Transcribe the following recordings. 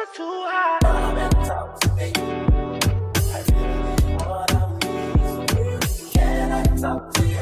never too high. Come and talk to me. I really what I need. Can I talk to you? I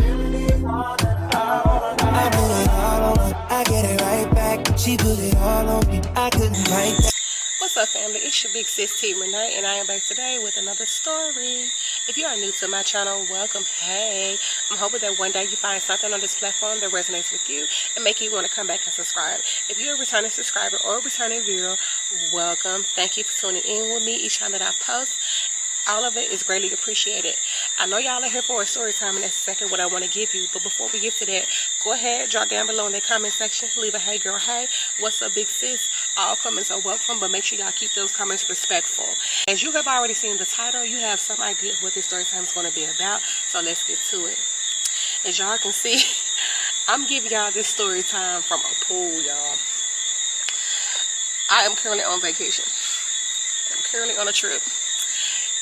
really what I put it all on her. I get it right back. She put it all on me. I couldn't fight that. What's up, family? It's your big sis T Renee, and I am back today with another story. If you are new to my channel, welcome. Hey, I'm hoping that one day you find something on this platform that resonates with you and make you want to come back and subscribe. If you're a returning subscriber or a returning viewer, welcome. Thank you for tuning in with me each time that I post. All of it is greatly appreciated. I know y'all are here for a story time, and that's exactly what I want to give you. But before we get to that, go ahead, drop down below in the comment section. Leave a hey girl, hey. What's up, big sis? All comments are welcome, but make sure y'all keep those comments respectful. As you have already seen the title, you have some idea of what this story time is going to be about. So let's get to it. As y'all can see, I'm giving y'all this story time from a pool, y'all. I am currently on vacation. I'm currently on a trip.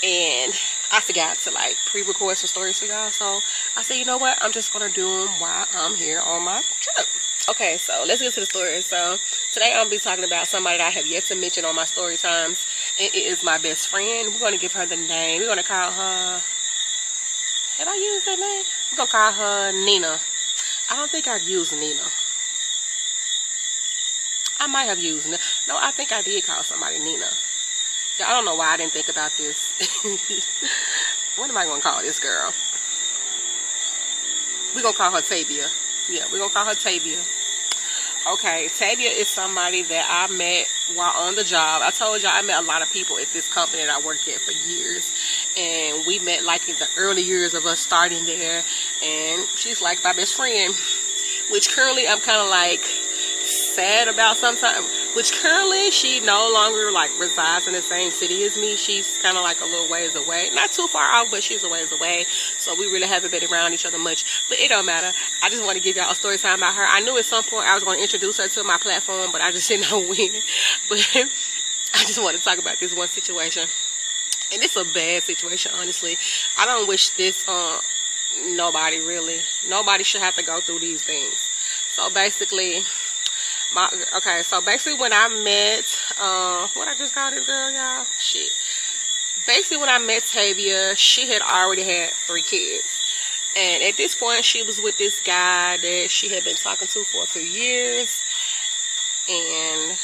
And I forgot to pre-record some stories for y'all, so I said, you know what, I'm just gonna do them while I'm here on my trip. Okay, so let's get to the story. So today I'm gonna be talking about somebody that I have yet to mention on my story times, and it is my best friend. We're gonna give her the name. We're gonna call her, have I used that name? We're gonna call her Nina. I don't think I've used Nina. I might have used Nina. No, I think I did call somebody Nina. I don't know why I didn't think about this. What am I going to call this girl? We're going to call her Tavia. Yeah, we're going to call her Tavia. Okay, Tavia is somebody that I met while on the job. I told y'all I met a lot of people at this company that I worked at for years. And we met in the early years of us starting there. And she's like my best friend. Which currently I'm kind of sad about sometimes, which currently she no longer resides in the same city as me. She's kind of a little ways away, not too far off, but she's a ways away, so we really haven't been around each other much, but it don't matter. I just want to give y'all a story time about her. I knew at some point I was going to introduce her to my platform, but I just didn't know when. But I just want to talk about this one situation, and it's a bad situation, honestly. I don't wish this on nobody, really. Nobody should have to go through these things. So basically, when I met, what I just called this girl, y'all? Shit. Basically, when I met Tavia, she had already had 3 kids. And at this point, she was with this guy that she had been talking to for a few years. And,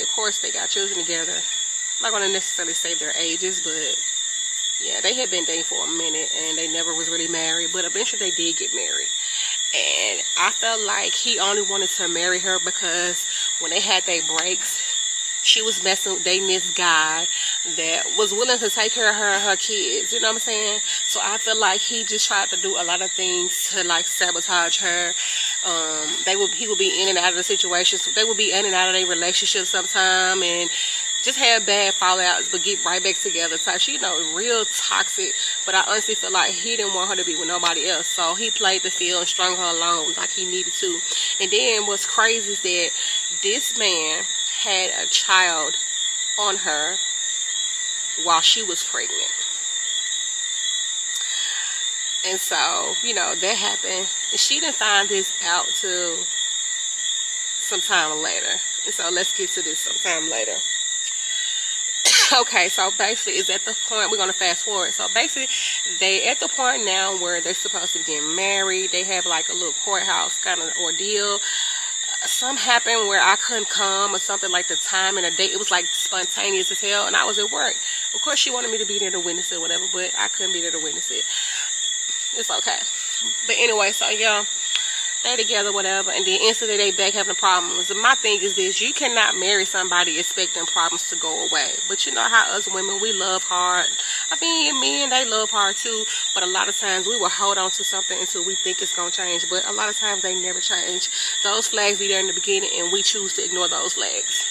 of course, they got children together. I'm not going to necessarily say their ages, but, yeah, they had been dating for a minute, and they never was really married. But eventually, they did get married. And I felt like he only wanted to marry her because when they had their breaks, she was dating this guy that was willing to take care of her and her kids. You know what I'm saying? So I feel like he just tried to do a lot of things to sabotage her. He would be in and out of the situations. They would be in and out of their relationship sometime, and just had bad fallouts, but get right back together type. She, real toxic. But I honestly feel like he didn't want her to be with nobody else. So he played the field and strung her along like he needed to. And then what's crazy is that this man had a child on her while she was pregnant. And so, that happened. And she didn't find this out till sometime later. And so let's get to this sometime later. Okay, so basically it's at the point, we're going to fast forward. So basically they at the point now where they're supposed to get married. They have a little courthouse kind of ordeal. Something happened where I couldn't come or something, the time and the date. It was spontaneous as hell, and I was at work. Of course she wanted me to be there to witness it or whatever, but I couldn't be there to witness it. It's okay. But anyway, so yeah, they together, whatever, and then instantly they back having problems. And my thing is this: you cannot marry somebody expecting problems to go away. But you know how us women, we love hard. Men, they love hard too. But a lot of times we will hold on to something until we think it's gonna change. But a lot of times they never change. Those flags be there in the beginning, and we choose to ignore those flags.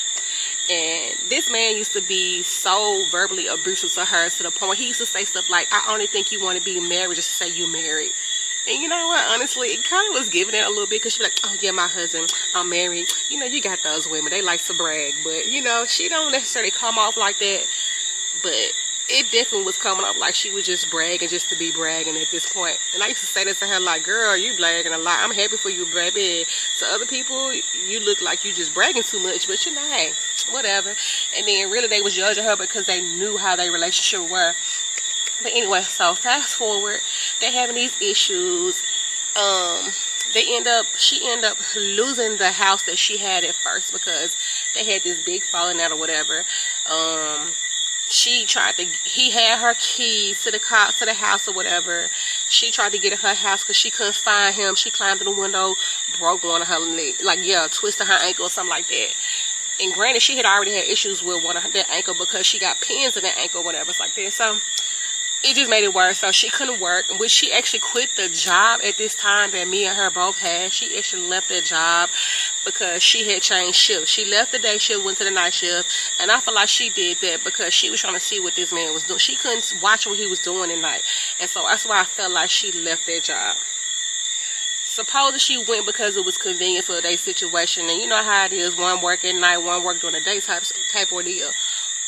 And this man used to be so verbally abusive to her, to the point where he used to say stuff like, "I only think you want to be married just to say you married." And you know what, honestly, it kind of was giving it a little bit, because she's like, "Oh yeah, my husband, I'm married." You got those women, they like to brag, but she don't necessarily come off like that. But it definitely was coming up like she was just bragging just to be bragging at this point. And I used to say this to her like, girl, you bragging a lot. I'm happy for you, baby. To other people, you look like you just bragging too much, but you know, hey, whatever. And then really they was judging her because they knew how their relationship were. But anyway, so fast forward, they having these issues. She ended up losing the house that she had at first because they had this big falling out or whatever. He had her keys to the house or whatever. She tried to get in her house because she couldn't find him. She climbed through the window, broke one of her legs, twisted her ankle or something like that. And granted, she had already had issues with one of her ankle because she got pins in that ankle or whatever, it's like that. So it just made it worse. So she couldn't work, which she actually quit the job at this time that me and her both had. She actually left that job because she had changed shifts. She left the day shift, went to the night shift, and I feel like she did that because she was trying to see what this man was doing. She couldn't watch what he was doing at night, and so that's why I felt like she left that job. Supposedly she went because it was convenient for their situation, and you know how it is, one work at night, one work during the day type ordeal.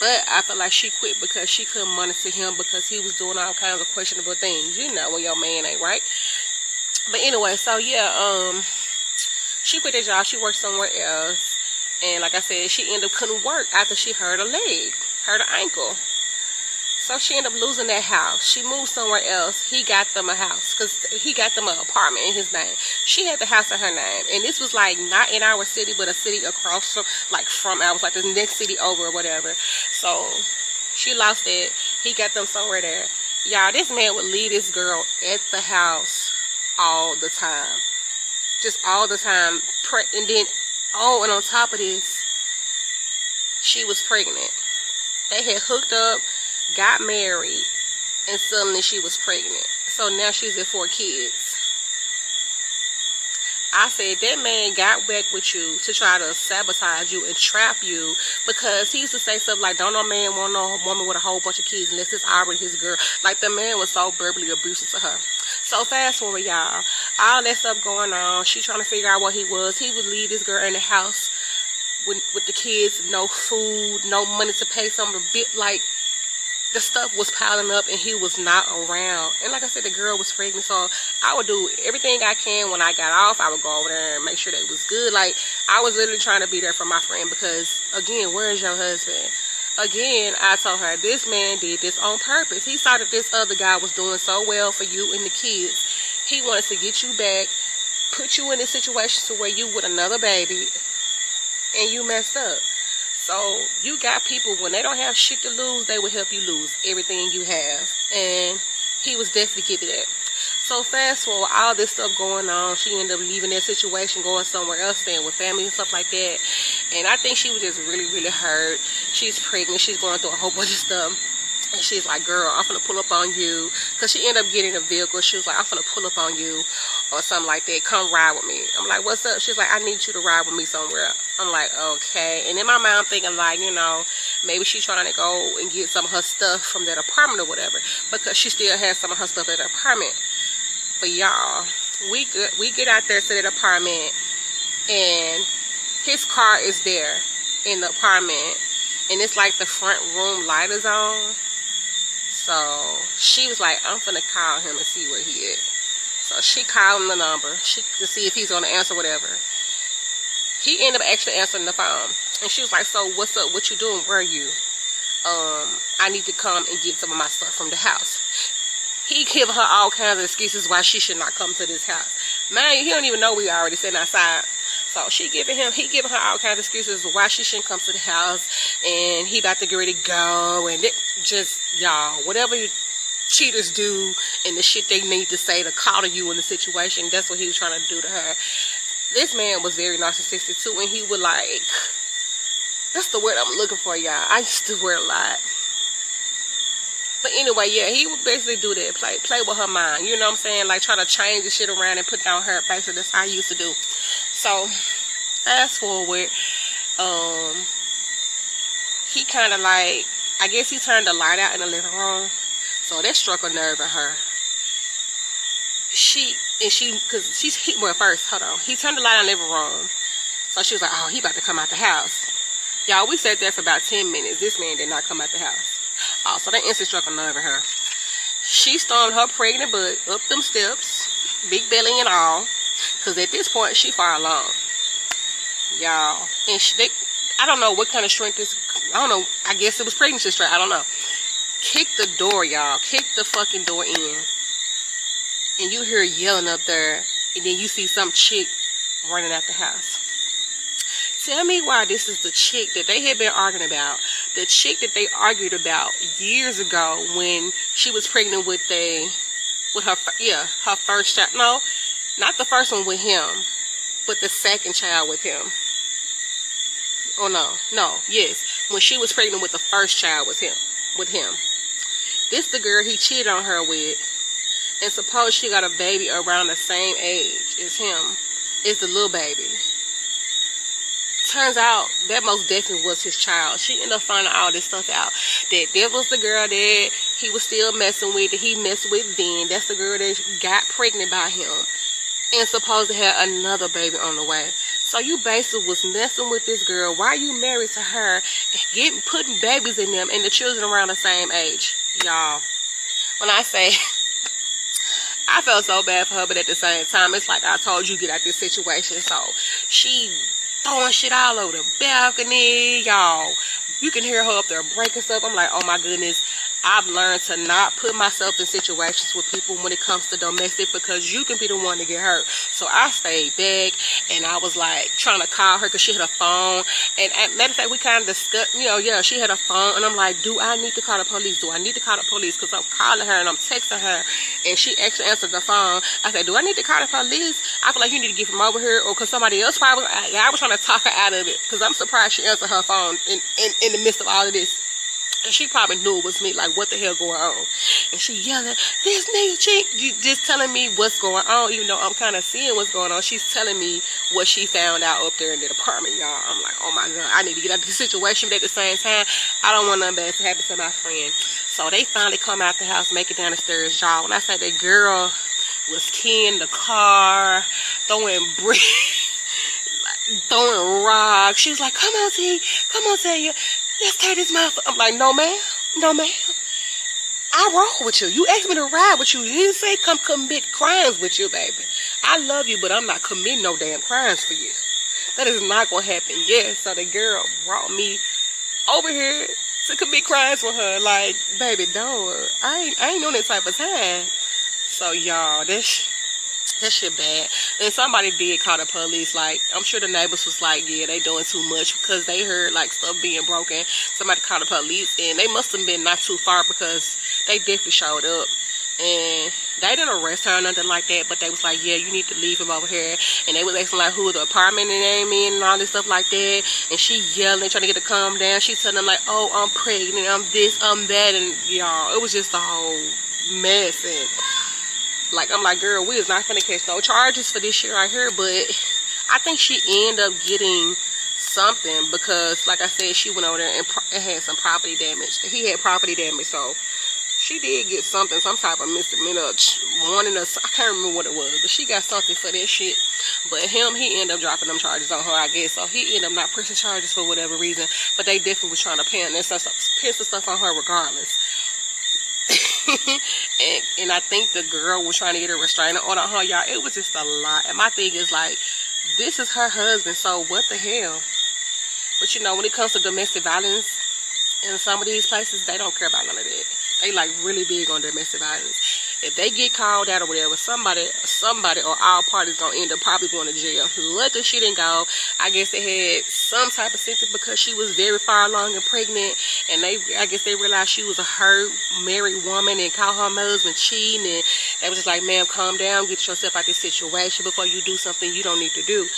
But I feel like she quit because she couldn't monitor him because he was doing all kinds of questionable things. You know when your man ain't right. But anyway, so yeah, she quit that job. She worked somewhere else. And like I said, she ended up couldn't work after she hurt her leg, hurt her ankle. So she ended up losing that house. She moved somewhere else. He got them a house because he got them an apartment in his name. She had the house in her name. And this was like not in our city, but a city across from ours, like the next city over or whatever. So she lost it. He got them somewhere there. Y'all, this man would leave this girl at the house all the time. Just all the time. And then, and on top of this, she was pregnant. They had hooked up, got married, and suddenly she was pregnant. So now she's at 4 kids. I said that man got back with you to try to sabotage you and trap you because he used to say stuff like, don't no man want no woman with a whole bunch of kids unless it's already his girl. Like the man was so verbally abusive to her. So fast forward, y'all, all that stuff going on. She trying to figure out what he was. He would leave this girl in the house with the kids, no food, no money to pay some bit. Like the stuff was piling up and he was not around. And like I said, the girl was pregnant, so I would do everything I can when I got off. I would go over there and make sure they was good. Like I was literally trying to be there for my friend because again, where is your husband? Again, I told her this man did this on purpose. He saw that this other guy was doing so well for you and the kids. He wanted to get you back, put you in a situation to where you with another baby and you messed up. So you got people, when they don't have shit to lose, they will help you lose everything you have. And he was definitely giving that. So fast forward, all this stuff going on, she ended up leaving that situation, going somewhere else, staying with family and stuff like that. And I think she was just really, really hurt. She's pregnant. She's going through a whole bunch of stuff. And she's like, girl, I'm finna pull up on you. Because she ended up getting a vehicle. She was like, I'm finna pull up on you or something like that. Come ride with me. I'm like, what's up? She's like, I need you to ride with me somewhere. I'm like, okay. And in my mind, I'm thinking like, you know, maybe she's trying to go and get some of her stuff from that apartment or whatever. Because she still has some of her stuff at the apartment. But y'all, we get out there to that apartment. And his car is there in the apartment. And it's like the front room light is on. So she was like, I'm finna call him and see where he is. So she called him the number to see if he's gonna answer whatever. He ended up actually answering the phone. And she was like, so what's up? What you doing? Where are you? I need to come and get some of my stuff from the house. He giving her all kinds of excuses why she should not come to this house. Man, he don't even know we already sitting outside. So he giving her all kinds of excuses why she shouldn't come to the house, and he about to get ready to go, and it just, y'all, whatever cheaters do and the shit they need to say to coddle you in the situation, that's what he was trying to do to her. This man was very narcissistic too, and he would like, that's the word I'm looking for, y'all. I used to wear a lot. But anyway, yeah, he would basically do that, play with her mind, you know what I'm saying? Like, try to change the shit around and put it on her. Basically, that's how he used to do. So, fast forward, he kind of like, I guess he turned the light out in the living room. So, that struck a nerve in her. Well, first, hold on. He turned the light on the living room. So, she was like, oh, he about to come out the house. Y'all, we sat there for about 10 minutes. This man did not come out the house. Oh, so that instant struck a nerve in her. She stormed her pregnant butt up them steps, big belly and all, because at this point, she far along. Y'all. And I don't know what kind of strength this, I don't know, I guess it was pregnancy strength, I don't know. Kick the door, y'all. Kick the fucking door in. And you hear yelling up there, and then you see some chick running out the house. Tell me why this is the chick that they had been arguing about. The chick that they argued about years ago when she was pregnant with her first child. No, not the first one with him, but the second child with him. Oh no, yes. When she was pregnant with the first child with him. This the girl he cheated on her with. And suppose she got a baby around the same age as him. Is the little baby. Turns out that most definitely was his child. She ended up finding all this stuff out. That was the girl that he was still messing with, that he messed with then. That's the girl that got pregnant by him. And supposed to have another baby on the way. So you basically was messing with this girl while you married to her, and putting babies in them and the children around the same age. Y'all, when I say I felt so bad for her, but at the same time, it's like I told you, get out this situation. So she throwing shit all over the balcony, y'all. You can hear her up there breaking stuff. I'm like, oh my goodness. I've learned to not put myself in situations with people when it comes to domestic, because you can be the one to get hurt. So I stayed back, and I was like trying to call her because she had a phone. And matter of fact, we kind of discussed, she had a phone, and I'm like, do I need to call the police? Do I need to call the police? Because I'm calling her and I'm texting her, and she actually answered the phone. I said, do I need to call the police? I feel like you need to get from over here, or because somebody else probably. I was trying to talk her out of it, because I'm surprised she answered her phone in the midst of all of this. And she probably knew it was me, like, what the hell going on? And she yelling, this nigga chick, just telling me what's going on, even though I'm kind of seeing what's going on. She's telling me what she found out up there in the apartment, y'all. I'm like, oh my God, I need to get out of this situation, but at the same time, I don't want nothing bad to happen to my friend. So they finally come out the house, make it down the stairs, y'all. When I say the girl was keying the car, throwing bricks, throwing rocks. She was like, come on, Tania. Let's tear this motherfucker. I'm like, no, ma'am. No, ma'am. I roll with you. You asked me to ride with you. You didn't say come commit crimes with you, baby. I love you, but I'm not committing no damn crimes for you. That is not going to happen. Yeah, so the girl brought me over here to commit crimes with her. Like, baby, don't. I ain't on that type of time. So, y'all, that shit bad. And somebody did call the police. Like, I'm sure the neighbors was like, yeah, they doing too much, because they heard like stuff being broken. Somebody called the police, and they must have been not too far, because they definitely showed up. And they didn't arrest her or nothing like that, but they was like, yeah, you need to leave him over here. And they was asking like who the apartment name in and all this stuff like that. And she yelling, trying to get her to calm down. She telling them like, oh, I'm pregnant, I'm this, I'm that. And y'all, it was just a whole mess. And like, I'm like, girl, we is not gonna catch no charges for this shit right here. But I think she ended up getting something, because like I said, she went over there and had some property damage. He had property damage, so she did get something, some type of misdemeanor warning us. I can't remember what it was, but she got something for that shit. But him, he ended up dropping them charges on her, I guess. So he ended up not pressing charges for whatever reason. But they definitely was trying to pin some stuff on her regardless. and I think the girl was trying to get a restraining order on her, y'all. It was just a lot. And my thing is like, this is her husband, so what the hell? But you know, when it comes to domestic violence in some of these places, they don't care about none of that. They like really big on domestic violence. If they get called out or whatever, somebody or all parties gonna end up probably going to jail. Luckily she didn't go. I guess they had some type of symptom because she was very far along and pregnant, and I guess they realized she was a hurt married woman and caught her husband cheating, and they was just like, ma'am, calm down, get yourself out this situation before you do something you don't need to do.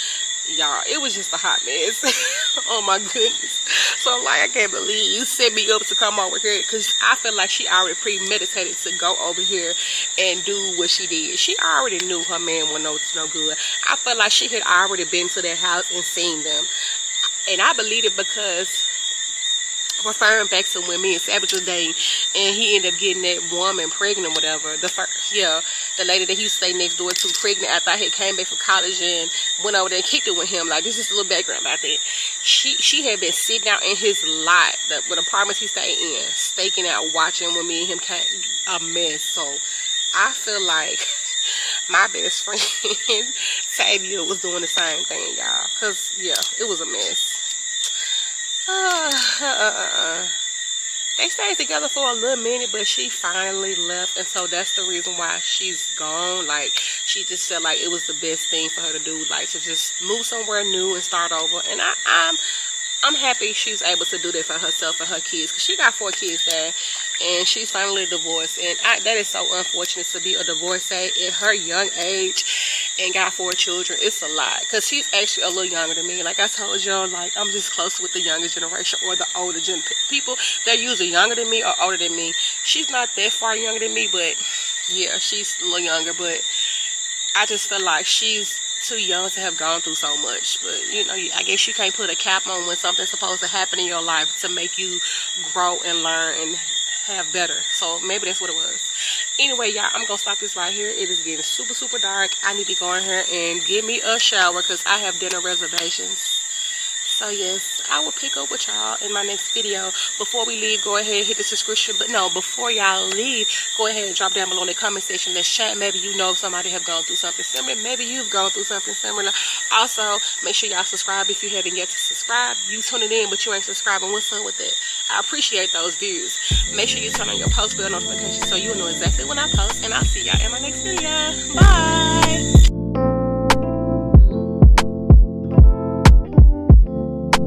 Y'all, it was just a hot mess. Oh my goodness. So like, I can't believe you set me up to come over here, because I feel like she already premeditated to go over here and do what she did. She already knew her man was no good. I feel like she had already been to their house and seen them, and I believe it because referring back to when me and Savage was dating, and he ended up getting that woman pregnant or whatever. The lady that he used to stay next door to pregnant after I had came back from college and went over there and kicked it with him. Like, this is a little background about that. she had been sitting out in his lot, the apartments he stayed in, staking out, watching when me and him came, a mess. So I feel like my best friend Tania was doing the same thing, y'all, because yeah, it was a mess. They stayed together for a little minute, but she finally left, and so that's the reason why she's gone. Like, she just felt like it was the best thing for her to do, like to just move somewhere new and start over. And I'm happy she's able to do that for herself and her kids, because she got 4 kids there, and she's finally divorced. And that is so unfortunate to be a divorcee at her young age and got 4 children. It's a lot, because she's actually a little younger than me. Like I told y'all, like, I'm just close with the younger generation, or the older people. They're usually younger than me or older than me. She's not that far younger than me, but yeah, she's a little younger. But I just feel like she's too young to have gone through so much. But you know, I guess you can't put a cap on when something's supposed to happen in your life to make you grow and learn and have better. So maybe that's what it was. Anyway, y'all, I'm gonna stop this right here. It is getting super dark. I need to go in here and give me a shower, because I have dinner reservations. So yes, I will pick up with y'all in my next video. Before we leave, go ahead and hit the subscription. But no, before y'all leave, go ahead and drop down below in the comment section. Let's chat. Maybe you know somebody have gone through something similar. Maybe you've gone through something similar. Also, make sure y'all subscribe if you haven't yet to subscribe. You tuning in, but you ain't subscribing. What's up with that? I appreciate those views. Make sure you turn on your post bell notifications so you'll know exactly when I post. And I'll see y'all in my next video. Bye.